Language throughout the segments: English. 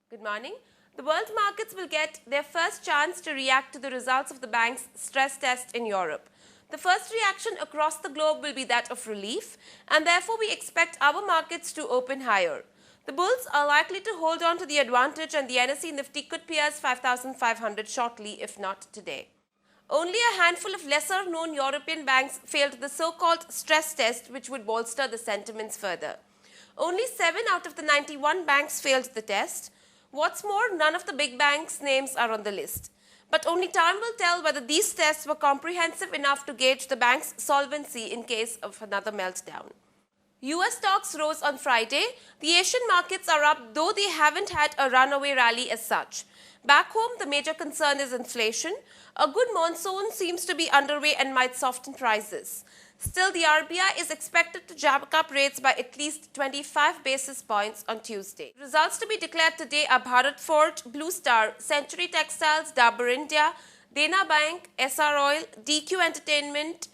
Good morning. The world markets will get their first chance to react to the results of the bank's stress test in Europe. The first reaction across the globe will be that of relief, and therefore we expect our markets to open higher. The bulls are likely to hold on to the advantage, and the NSE Nifty could pierce 5,500 shortly, if not today. Only a handful of lesser-known European banks failed the so-called stress test, which would bolster the sentiments further. Only 7 out of the 91 banks failed the test. What's more, none of the big banks' names are on the list. But only time will tell whether these tests were comprehensive enough to gauge the bank's solvency in case of another meltdown. US stocks rose on Friday. The Asian markets are up, though they haven't had a runaway rally as such. Back home, the major concern is inflation. A good monsoon seems to be underway and might soften prices. Still, the RBI is expected to jack up rates by at least 25 basis points on Tuesday. Results to be declared today are Bharat Forge, Blue Star, Century Textiles, Dabur India, Dena Bank, SR Oil, DQ Entertainment,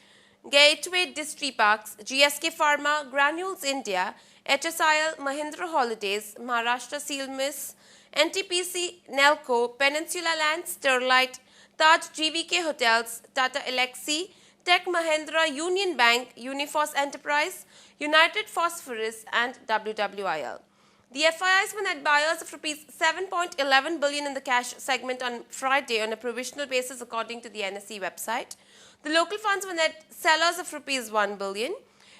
Gateway Distriparks, GSK Pharma, Granules India, HSIL, Mahindra Holidays, Maharashtra Steel Mills, NTPC, Nelco, Peninsula Land, Sterlite, Taj GVK Hotels, Tata Elxsi, Tech Mahindra, Union Bank, Uniforce Enterprise, United Phosphorus and WWIL. The FIIs were net buyers of Rs 7.11 billion in the cash segment on Friday on a provisional basis according to the NSE website. The local funds were net sellers of Rs 1 billion.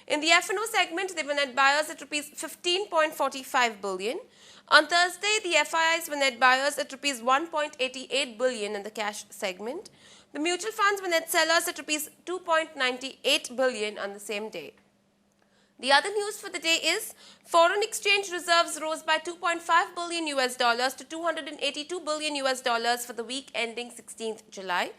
In the F&O segment, they were net buyers at Rs 15.45 billion. On Thursday, the FIIs were net buyers at Rs 1.88 billion in the cash segment. The mutual funds were net sellers at Rs 2.98 billion on the same day. The other news for the day is foreign exchange reserves rose by 2.5 billion US dollars to 282 billion US dollars for the week ending 16th July.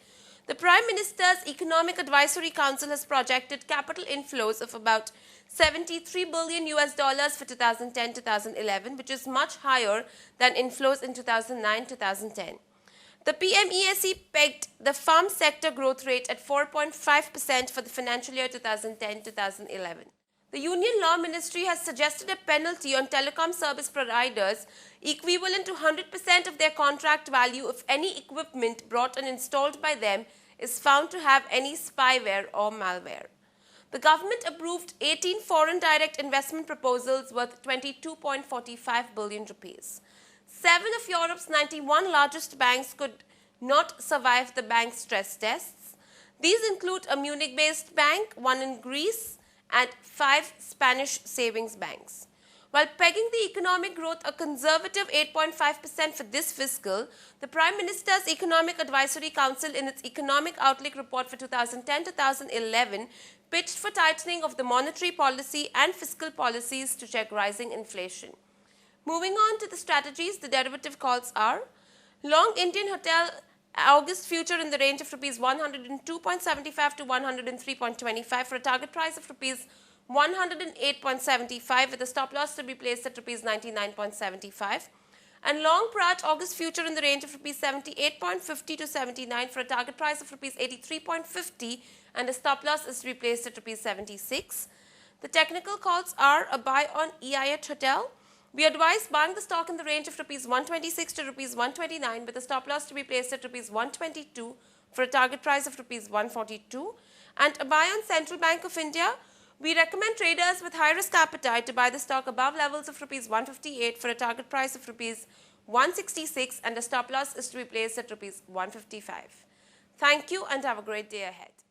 The Prime Minister's Economic Advisory Council has projected capital inflows of about 73 billion US dollars for 2010-2011, which is much higher than inflows in 2009-2010. The PMESE pegged the farm sector growth rate at 4.5% for the financial year 2010-2011. The Union Law Ministry has suggested a penalty on telecom service providers equivalent to 100% of their contract value if any equipment brought and installed by them is found to have any spyware or malware. The government approved 18 foreign direct investment proposals worth 22.45 billion rupees. 7 of Europe's 91 largest banks could not survive the bank's stress tests. These include a Munich-based bank, one in Greece, and 5 Spanish savings banks. While pegging the economic growth a conservative 8.5% for this fiscal, the Prime Minister's Economic Advisory Council in its Economic Outlook report for 2010-2011 pitched for tightening of the monetary policy and fiscal policies to check rising inflation. Moving on to the strategies, the derivative calls are long Indian Hotel August future in the range of Rs 102.75 to 103.25 for a target price of Rs 108.75 with a stop loss to be placed at Rs 99.75, and long Praj August future in the range of Rs 78.50 to 79 for a target price of Rs 83.50 and a stop loss is to be placed at Rs 76. The technical calls are a buy on EIH Hotel. We advise buying the stock in the range of Rs 126 to Rs 129 with a stop loss to be placed at Rs 122 for a target price of Rs 142, and a buy on Central Bank of India. We recommend traders with high risk appetite to buy the stock above levels of Rs 158 for a target price of Rs 166 and a stop loss is to be placed at Rs 155. Thank you and have a great day ahead.